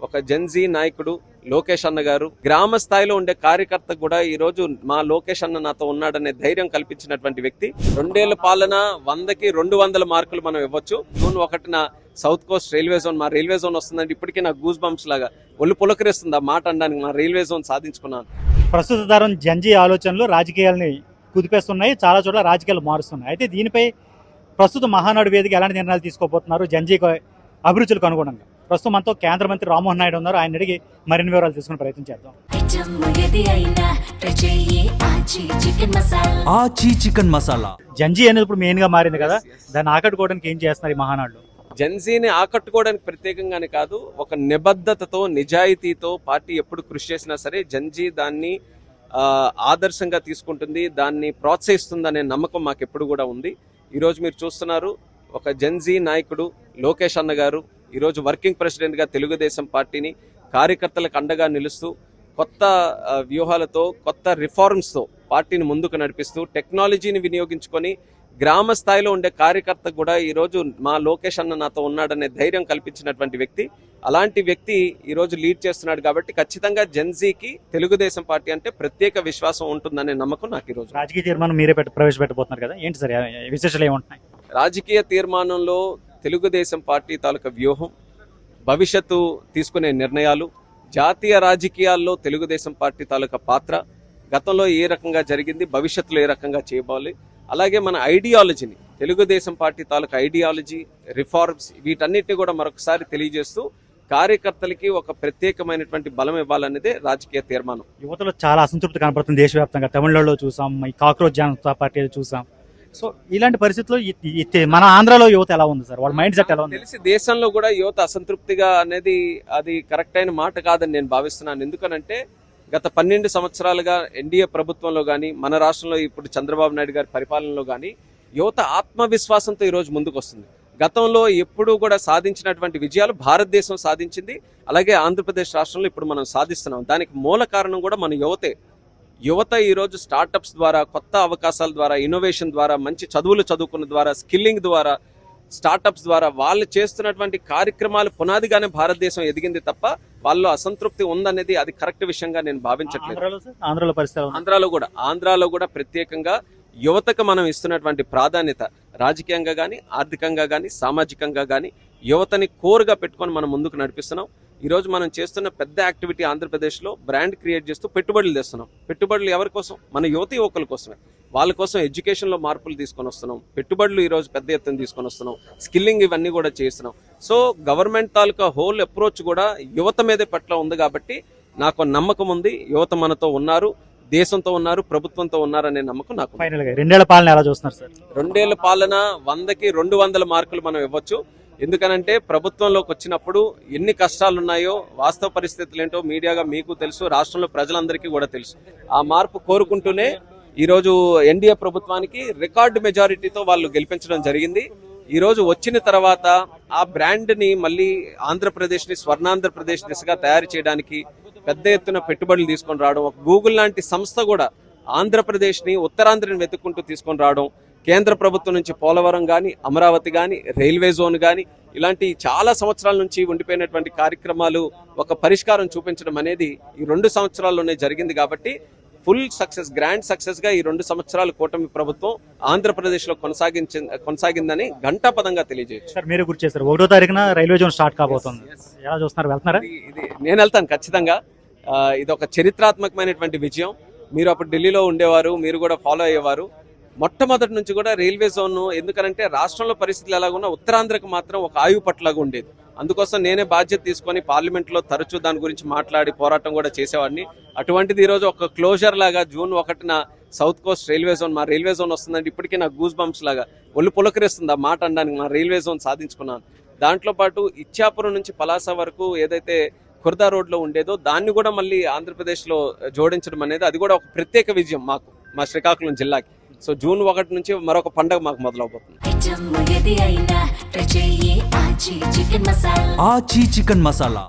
ఒక జెన్జీ నాయకుడు లోకేష్ అన్న గారు గ్రామ స్థాయిలో ఉండే కార్యకర్త కూడా ఈ రోజు మా లోకేష్ అన్న నాతో ఉన్నాడనే ధైర్యం కల్పించినటువంటి వ్యక్తి. 2 ఏళ్ల పాలన 100కి 200 మార్కులు మనం ఇవ్వచ్చు. జూన్ 1న సౌత్ కోస్ట్ రైల్వే జోన్, మా రైల్వే జోన్ వస్తుందంటే ఇప్పటికీ నాకు గూస్ బంప్స్ లాగా ఒళ్ళు పులకరిస్తుంది ఆ మాట అనడానికి. మా రైల్వే జోన్ సాధించుకున్నాను. ప్రస్తుత తరం జంజీ ఆలోచనలు రాజకీయాలని కుదిపేస్తున్నాయి, చాలా చోట్ల రాజకీయాలు మారుస్తున్నాయి. అయితే దీనిపై ప్రస్తుత మహానాడు వేదిక ఎలాంటి నిర్ణయాలు తీసుకోబోతున్నారు జంజీ అభిరుచులకు అనుగుణంగా? ప్రస్తుతం మనతో కేంద్ర మంత్రి రామ్మోహన్ నాయుడు ఉన్నారు. ఆయన అడిగి మరిన్ని వివరాలు తీసుకునే ప్రయత్నం చేద్దాం. చికెన్ మసాలా జంజీ అనేది ఇప్పుడు మెయిన్ గా మారింది కదా, దాన్ని ఆకట్టుకోవడానికి ఏం చేస్తున్నారు ఈ మహానాడులో? జెన్జీని ఆకట్టుకోవడానికి ప్రత్యేకంగానే కాదు, ఒక నిబద్ధతతో నిజాయితీతో పార్టీ ఎప్పుడు కృషి చేసినా సరే జెన్జీ దాన్ని ఆదర్శంగా తీసుకుంటుంది, దాన్ని ప్రోత్సహిస్తుందనే నమ్మకం మాకు ఎప్పుడు కూడా ఉంది. ఈరోజు మీరు చూస్తున్నారు, ఒక జెన్జీ నాయకుడు లోకేష్ అన్న గారు ఈరోజు వర్కింగ్ ప్రెసిడెంట్గా తెలుగుదేశం పార్టీని కార్యకర్తలకు అండగా నిలుస్తూ కొత్త వ్యూహాలతో కొత్త రిఫార్మ్స్తో పార్టీని ముందుకు నడిపిస్తూ టెక్నాలజీని వినియోగించుకొని గ్రామ స్థాయిలో ఉండే కార్యకర్త కూడా ఈరోజు మా లోకేష్ అన్న నాతో ఉన్నాడనే ధైర్యం కల్పించినటువంటి వ్యక్తి. అలాంటి వ్యక్తి ఈరోజు లీడ్ చేస్తున్నాడు కాబట్టి ఖచ్చితంగా జెన్జీకి తెలుగుదేశం పార్టీ అంటే ప్రత్యేక విశ్వాసం ఉంటుందనే నమ్మకం నాకు ఈరోజు. రాజకీయ తీర్మానం మీరే ప్రవేశపెట్టబోతున్నారు కదా, ఏంటి సార్ విశేషాలు ఏముంటున్నాయి? రాజకీయ తీర్మానంలో తెలుగుదేశం పార్టీ తాలూకా వ్యూహం, భవిష్యత్తు తీసుకునే నిర్ణయాలు, జాతీయ రాజకీయాల్లో తెలుగుదేశం పార్టీ తాలూకా పాత్ర, గతంలో ఏ రకంగా జరిగింది, భవిష్యత్తులో ఏ రకంగా చేయబోవాలి, అలాగే మన ఐడియాలజీని, తెలుగుదేశం పార్టీ తాలూకా ఐడియాలజీ, రిఫార్మ్స్, వీటన్నిటిని కూడా మరొకసారి తెలియజేస్తూ కార్యకర్తలకి ఒక ప్రత్యేకమైనటువంటి బలం ఇవ్వాలనేదే రాజకీయ తీర్మానం. యువతలో చాలా అసంతృప్తి కనపడుతుంది దేశవ్యాప్తంగా. తమిళనాడులో చూసాం, ఈ కాక్రోచ్ జనతా పార్టీలో చూసాం. సో ఇలాంటి పరిస్థితుల్లో మన ఆంధ్రాలో యువత ఎలా ఉంది సార్? వాళ్ళ మైండ్ సెట్ ఎలా ఉంది? తెలిసి దేశంలో కూడా యువత అసంతృప్తిగా అనేది అది కరెక్ట్ అయిన మాట కాదని నేను భావిస్తున్నాను. ఎందుకనంటే గత 12 సంవత్సరాలుగా ఎన్డీఏ ప్రభుత్వంలో కానీ, మన రాష్ట్రంలో ఇప్పుడు చంద్రబాబు నాయుడు గారి పరిపాలనలో కానీ యువత ఆత్మవిశ్వాసంతో ఈరోజు ముందుకు వస్తుంది. గతంలో ఎప్పుడూ కూడా సాధించినటువంటి విజయాలు భారతదేశం సాధించింది, అలాగే ఆంధ్రప్రదేశ్ రాష్ట్రంలో ఇప్పుడు మనం సాధిస్తున్నాం. దానికి మూల కారణం కూడా మన యువతే. యువత ఈరోజు స్టార్టప్స్ ద్వారా, కొత్త అవకాశాల ద్వారా, ఇన్నోవేషన్ ద్వారా, మంచి చదువులు చదువుకున్న ద్వారా, స్కిల్లింగ్ ద్వారా, స్టార్టప్స్ ద్వారా వాళ్ళు చేస్తున్నటువంటి కార్యక్రమాలు పునాదిగానే భారతదేశం ఎదిగింది తప్ప వాళ్ళు అసంతృప్తి ఉందనేది అది కరెక్ట్ విషయంగా నేను భావించట్లేదు. ఆంధ్రాలో కూడా ప్రత్యేకంగా యువతకు మనం ఇస్తున్నటువంటి ప్రాధాన్యత రాజకీయంగా కానీ, ఆర్థికంగా కానీ, సామాజికంగా కానీ యువతని కోరుగా పెట్టుకొని మనం ముందుకు నడిపిస్తున్నాం. ఈరోజు మనం చేస్తున్న పెద్ద యాక్టివిటీ ఆంధ్రప్రదేశ్లో బ్రాండ్ క్రియేట్ చేస్తూ పెట్టుబడులు తెస్తున్నాం. పెట్టుబడులు ఎవరి కోసం? మన యువత యువకుల కోసమే. వాళ్ళ కోసం ఎడ్యుకేషన్లో మార్పులు తీసుకొని వస్తున్నాం, పెట్టుబడులు ఈరోజు పెద్ద ఎత్తున తీసుకొని వస్తున్నాం, స్కిల్లింగ్ ఇవన్నీ కూడా చేస్తున్నాం. సో గవర్నమెంట్ తాలూకా హోల్ అప్రోచ్ కూడా యువత మీదే పట్ల ఉంది కాబట్టి నాకు నమ్మకం ఉంది. యువత మనతో ఉన్నారు, దేశంతో ఉన్నారు, ప్రభుత్వంతో ఉన్నారనే నమ్మకం నాకు. 2 ఏళ్ల పాలన ఎలా చూస్తున్నారు సార్? 2 ఏళ్ల పాలన 100కి 200 మార్కులు మనం ఇవ్వచ్చు. ఎందుకనంటే ప్రభుత్వంలోకి వచ్చినప్పుడు ఎన్ని కష్టాలు ఉన్నాయో, వాస్తవ పరిస్థితులు ఏంటో మీడియాగా మీకు తెలుసు, రాష్ట్రంలో ప్రజలందరికీ కూడా తెలుసు. ఆ మార్పు కోరుకుంటూనే ఈరోజు ఎన్డీఏ ప్రభుత్వానికి రికార్డు మెజారిటీతో వాళ్ళు గెలిపించడం జరిగింది. ఈరోజు వచ్చిన తర్వాత ఆ బ్రాండ్ని మళ్ళీ ఆంధ్రప్రదేశ్ని స్వర్ణాంధ్రప్రదేశ్ దిశగా తయారు చేయడానికి పెద్ద ఎత్తున పెట్టుబడులు తీసుకొని రావడం, ఒక గూగుల్ లాంటి సంస్థ కూడా ఆంధ్రప్రదేశ్ని, ఉత్తరాంధ్రని వెతుక్కుంటూ తీసుకొని రావడం, కేంద్ర ప్రభుత్వం నుంచి పోలవరం కానీ, అమరావతి కానీ, రైల్వే జోన్ కానీ ఇలాంటి చాలా సంవత్సరాల నుంచి ఉండిపోయినటువంటి కార్యక్రమాలు ఒక పరిష్కారం చూపించడం అనేది ఈ 2 సంవత్సరాల్లోనే జరిగింది. కాబట్టి ఫుల్ సక్సెస్, గ్రాండ్ సక్సెస్ గా ఈ 2 సంవత్సరాల కూటమి ప్రభుత్వం ఆంధ్రప్రదేశ్ లో కొనసాగిందని ఘంటాపదంగా తెలియజేయచ్చు. సార్ మీరు గుర్తు చేస్తారు 1వ తారీఖున రైల్వే జోన్ స్టార్ట్ కాబోతుంది, ఎలా చూస్తున్నారు? వెళ్తున్నారా? ఇది నేను వెళ్తాను ఖచ్చితంగా. ఇది ఒక చరిత్రాత్మకమైనటువంటి విజయం. మీరు అప్పుడు ఢిల్లీలో ఉండేవారు, మీరు కూడా ఫాలో అయ్యేవారు. మొట్టమొదటి నుంచి కూడా రైల్వే జోన్, ఎందుకంటే రాష్ట్రంలో పరిస్థితులు ఎలాగున్నా ఉత్తరాంధ్రకు మాత్రం ఒక ఆయువు పట్లాగా ఉండేది. అందుకోసం నేనే బాధ్యత తీసుకొని పార్లమెంట్లో తరచూ దాని గురించి మాట్లాడి పోరాటం కూడా చేసేవాడిని. అటువంటిది ఈరోజు ఒక క్లోజర్ లాగా జూన్ 1న సౌత్ కోస్ట్ రైల్వే జోన్, మా రైల్వే జోన్ వస్తుందంటే ఇప్పటికీ నాకు గూస్ బంప్స్ లాగా ఒళ్ళు పులకరిస్తుంది ఆ మాట అనడానికి. మా రైల్వే జోన్ సాధించుకున్నాను. దాంట్లో పాటు ఇచ్చాపురం నుంచి పలాస వరకు ఏదైతే ఖుర్దా రోడ్లో ఉండేదో దాన్ని కూడా మళ్ళీ ఆంధ్రప్రదేశ్లో జోడించడం అనేది అది కూడా ఒక ప్రత్యేక విజయం మాకు, మా శ్రీకాకుళం జిల్లాకి. సో జూన్ 1 నుంచి మరొక పండుగ మాకు మొదలవబోతుంది. చికెన్ మసాలా.